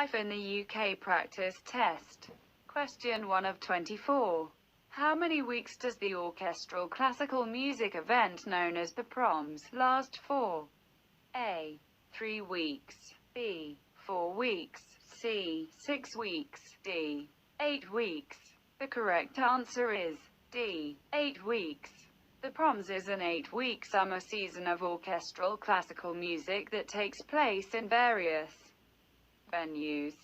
Life in the UK practice test. Question 1 of 24. How many weeks does the orchestral classical music event known as the Proms last for? A. 3 weeks. B. 4 weeks. C. 6 weeks. D. 8 weeks. The correct answer is D. 8 weeks. The Proms is an 8-week summer season of orchestral classical music that takes place in various venues,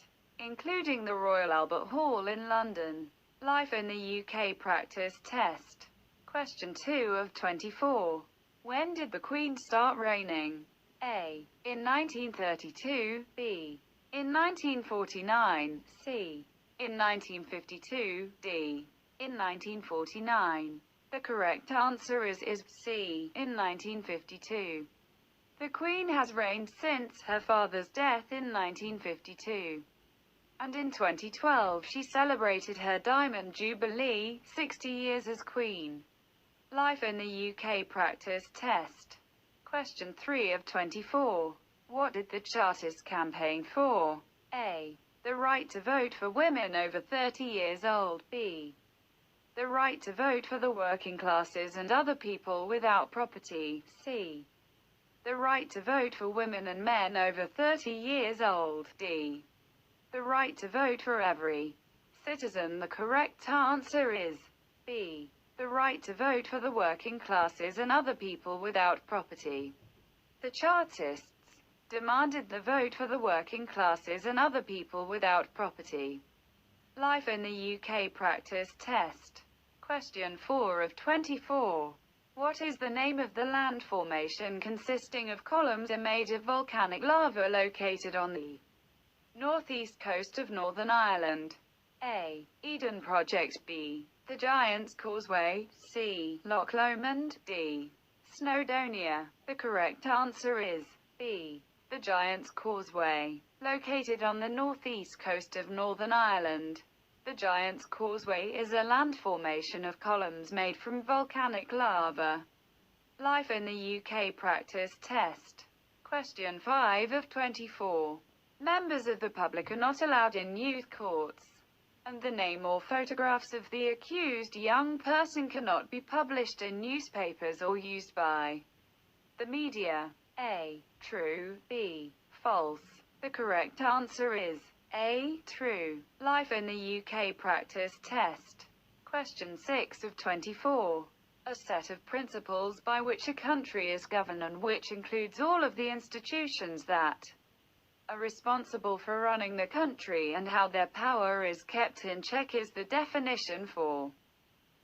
including the Royal Albert Hall in London. Life in the UK practice test. Question 2 of 24. When did the Queen start reigning? A. In 1932. B. In 1949. C. In 1952. D. In 1949. The correct answer is C. In 1952. The Queen has reigned since her father's death in 1952. And in 2012 she celebrated her Diamond Jubilee, 60 years as Queen. Life in the UK practice test. Question 3 of 24. What did the Chartists campaign for? A. The right to vote for women over 30 years old. B. The right to vote for the working classes and other people without property. C. The right to vote for women and men over 30 years old. D. The right to vote for every citizen. The correct answer is B. The right to vote for the working classes and other people without property. The Chartists demanded the vote for the working classes and other people without property. Life in the UK practice test. Question 4 of 24. What is the name of the land formation consisting of columns made of volcanic lava located on the northeast coast of Northern Ireland? A. Eden Project. B. The Giant's Causeway. C. Loch Lomond. D. Snowdonia. The correct answer is B. The Giant's Causeway, located on the northeast coast of Northern Ireland. The Giant's Causeway is a land formation of columns made from volcanic lava. Life in the UK practice test. Question 5 of 24. Members of the public are not allowed in youth courts, and the name or photographs of the accused young person cannot be published in newspapers or used by the media. A. True. B. False. The correct answer is A. True. Life in the UK practice test. Question 6 of 24. A set of principles by which a country is governed and which includes all of the institutions that are responsible for running the country and how their power is kept in check is the definition for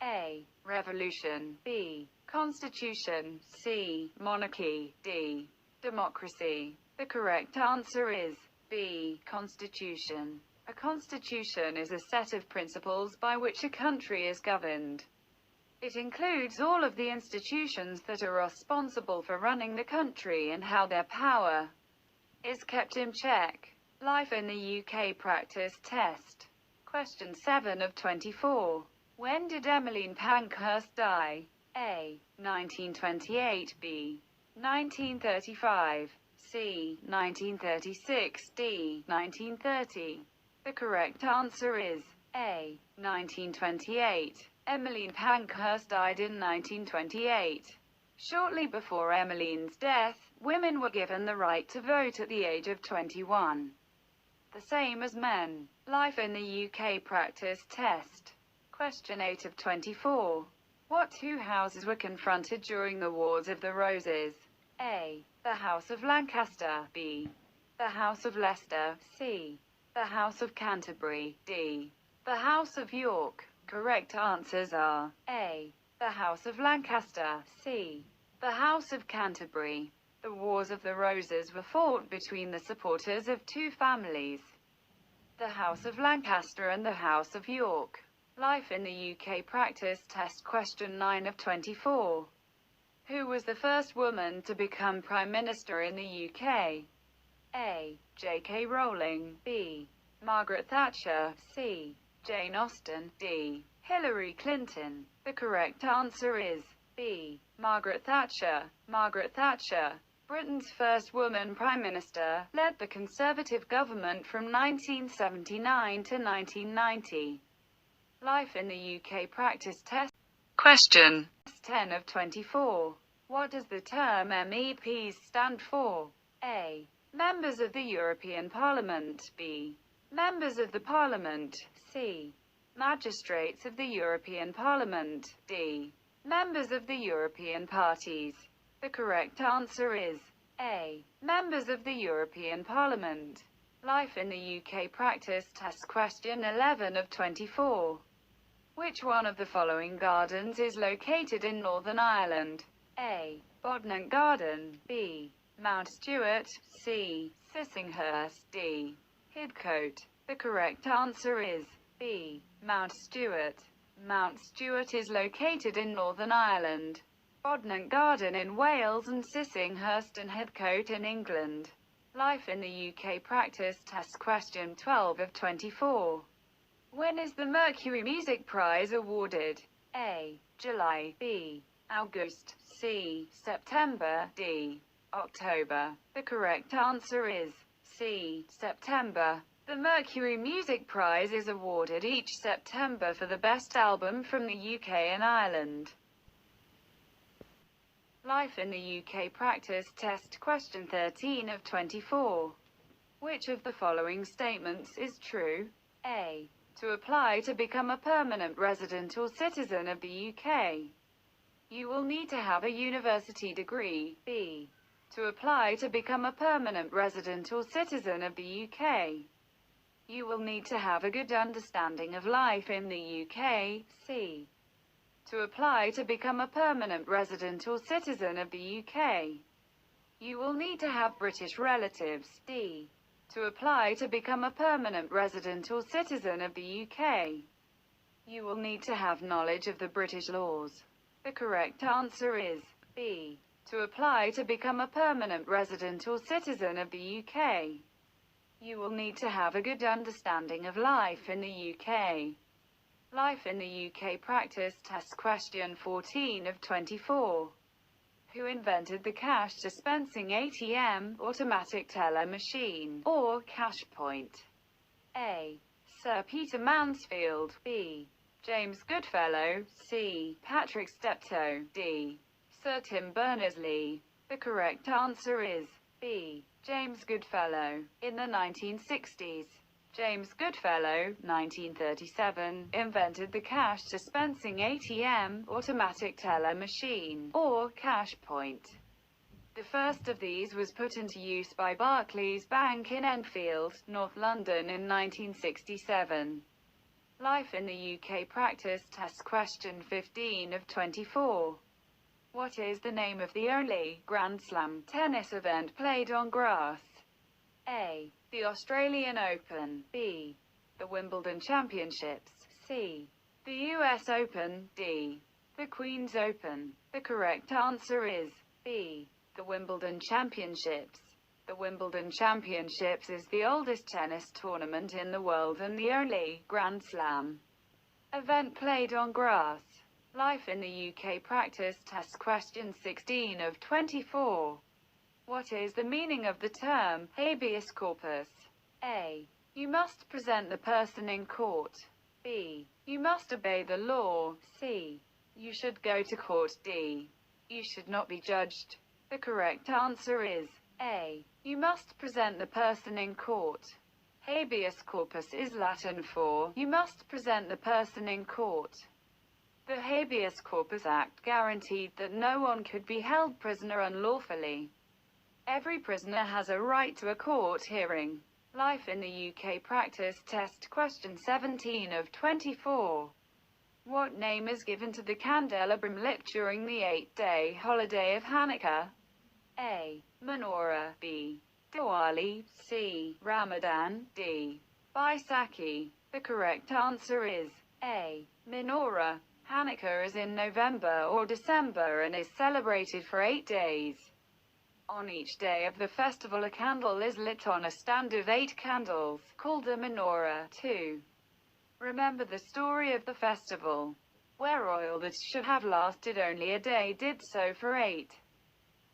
A. Revolution. B. Constitution. C. Monarchy. D. Democracy. The correct answer is B. Constitution. A constitution is a set of principles by which a country is governed. It includes all of the institutions that are responsible for running the country and how their power is kept in check. Life in the UK practice test. Question 7 of 24. When did Emmeline Pankhurst die? A. 1928. B. 1935. C. 1936. D. 1930. The correct answer is A. 1928. Emmeline Pankhurst died in 1928. Shortly before Emmeline's death, women were given the right to vote at the age of 21. The same as men. Life in the UK practice test. Question 8 of 24. What two houses were confronted during the Wars of the Roses? A. The House of Lancaster. B. The House of Leicester. C. The House of Canterbury. D. The House of York. Correct answers are A. The House of Lancaster. C. The House of Canterbury. The Wars of the Roses were fought between the supporters of two families, the House of Lancaster and the House of York. Life in the UK practice test. Question 9 of 24. Who was the first woman to become Prime Minister in the UK? A. J.K. Rowling. B. Margaret Thatcher. C. Jane Austen. D. Hillary Clinton. The correct answer is B. Margaret Thatcher. Margaret Thatcher Britain's first woman Prime Minister, led the Conservative government from 1979 to 1990. Life in the UK practice test. Question 10 of 24. What does the term MEPs stand for? A. Members of the European Parliament. B. Members of the Parliament. C. Magistrates of the European Parliament. D. Members of the European parties. The correct answer is A. Members of the European Parliament. Life in the UK practice test. Question 11 of 24. Which one of the following gardens is located in Northern Ireland? A. Bodnant Garden. B. Mount Stewart. C. Sissinghurst. D. Hidcote. The correct answer is B. Mount Stewart. Mount Stewart is located in Northern Ireland. Bodnant Garden in Wales and Sissinghurst and Hidcote in England. Life in the UK practice test. Question 12 of 24. When is the Mercury Music Prize awarded? A. July. B. August. C. September. D. October. The correct answer is C. September. The Mercury Music Prize is awarded each September for the best album from the UK and Ireland. Life in the UK practice test. Question 13 of 24. Which of the following statements is true? A. To apply to become a permanent resident or citizen of the UK, you will need to have a university degree. B. To apply to become a permanent resident or citizen of the UK, you will need to have a good understanding of life in the UK. C. To apply to become a permanent resident or citizen of the UK, you will need to have British relatives. D. To apply to become a permanent resident or citizen of the UK, you will need to have knowledge of the British laws. The correct answer is B. To apply to become a permanent resident or citizen of the UK, you will need to have a good understanding of life in the UK. Life in the UK practice test. Question 14 of 24. Who invented the cash dispensing ATM, automatic teller machine, or cash point? A. Sir Peter Mansfield. B. James Goodfellow. C. Patrick Steptoe. D. Sir Tim Berners-Lee. The correct answer is B. James Goodfellow. In the 1960s, James Goodfellow, 1937, invented the cash dispensing ATM, automatic teller machine, or cash point. The first of these was put into use by Barclays Bank in Enfield, North London in 1967. Life in the UK practice test. Question 15 of 24. What is the name of the only Grand Slam tennis event played on grass? A. The Australian Open. B. The Wimbledon Championships. C. The US Open. D. The Queen's Open. The correct answer is B. The Wimbledon Championships. The Wimbledon Championships is the oldest tennis tournament in the world and the only Grand Slam event played on grass. Life in the UK practice test. Question 16 of 24. What is the meaning of the term habeas corpus? A. You must present the person in court. B. You must obey the law. C. You should go to court. D. You should not be judged. The correct answer is A. You must present the person in court. Habeas corpus is Latin for you must present the person in court. The Habeas Corpus Act guaranteed that no one could be held prisoner unlawfully. Every prisoner has a right to a court hearing. Life in the UK practice test. Question 17 of 24. What name is given to the candelabrum lit during the 8-day holiday of Hanukkah? A. Menorah. B. Diwali. C. Ramadan. D. Baisakhi. The correct answer is A. Menorah. Hanukkah is in November or December and is celebrated for 8 days. On each day of the festival a candle is lit on a stand of 8 candles, called a menorah. 2. Remember the story of the festival, where oil that should have lasted only a day did so for 8.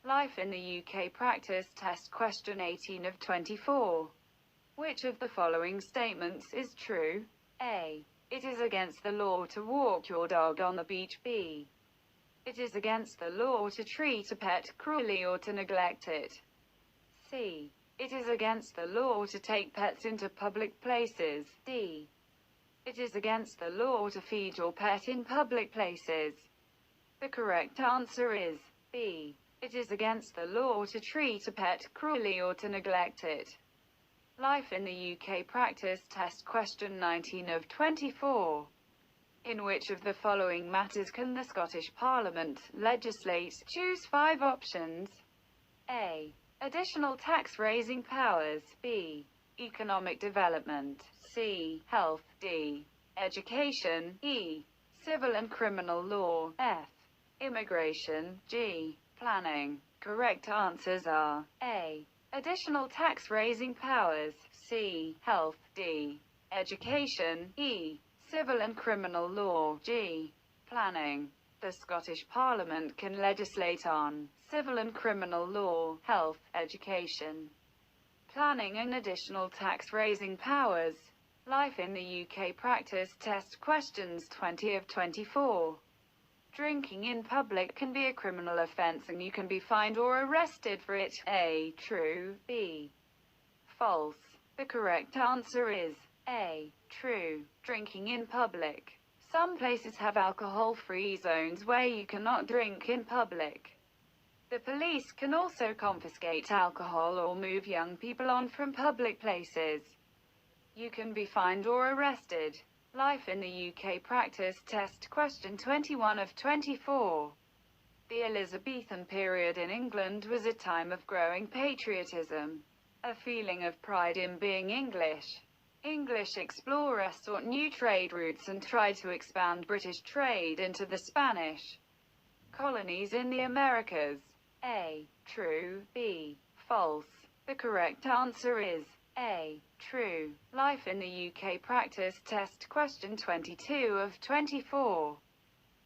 Life in the UK practice test question 18 of 24. Which of the following statements is true? A. It is against the law to walk your dog on the beach. B. It is against the law to treat a pet cruelly or to neglect it. C. It is against the law to take pets into public places. D. It is against the law to feed your pet in public places. The correct answer is B. It is against the law to treat a pet cruelly or to neglect it. Life in the UK practice test question 19 of 24. In which of the following matters can the Scottish Parliament legislate? Choose 5 options. A. Additional tax-raising powers. B. Economic development. C. Health. D. Education. E. Civil and criminal law. F. Immigration. G. Planning. Correct answers are A. Additional tax-raising powers. C. Health. D. Education. E. Civil and criminal law. G. Planning. The Scottish Parliament can legislate on civil and criminal law, health, education, planning and additional tax-raising powers. Life in the UK practice test questions 20 of 24. Drinking in public can be a criminal offence and you can be fined or arrested for it. A. True. B. False. The correct answer is A. True. Drinking in public. Some places have alcohol-free zones where you cannot drink in public. The police can also confiscate alcohol or move young people on from public places. You can be fined or arrested. Life in the UK practice test question 21 of 24. The Elizabethan period in England was a time of growing patriotism, a feeling of pride in being English. English explorers sought new trade routes and tried to expand British trade into the Spanish colonies in the Americas. A. True. B. False. The correct answer is A. True. Life in the UK practice test question 22 of 24.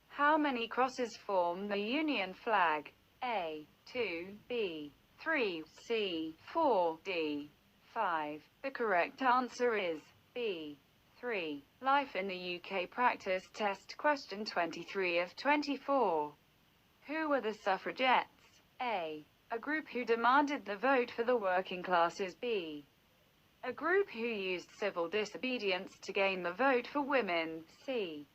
How many crosses form the Union flag? A. 2. B. 3. C. 4. D. 5. The correct answer is B. 3. Life in the UK practice test question 23 of 24. Who were the suffragettes? A. A group who demanded the vote for the working classes. B. A group who used civil disobedience to gain the vote for women. C.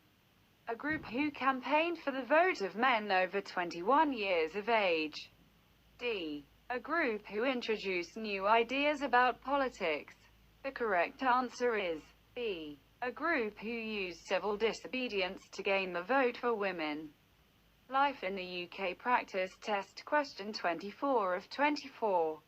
A group who campaigned for the vote of men over 21 years of age. D. A group who introduced new ideas about politics. The correct answer is B. A group who used civil disobedience to gain the vote for women. Life in the UK practice test question 24 of 24.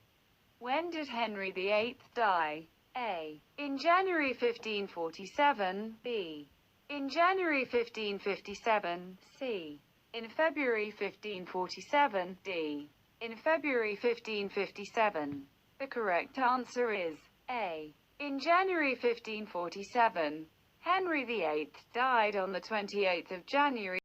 When did Henry VIII die? A. In January 1547. B. In January 1557. C. In February 1547. D. In February 1557. The correct answer is A. In January 1547. Henry VIII died on the 28th of January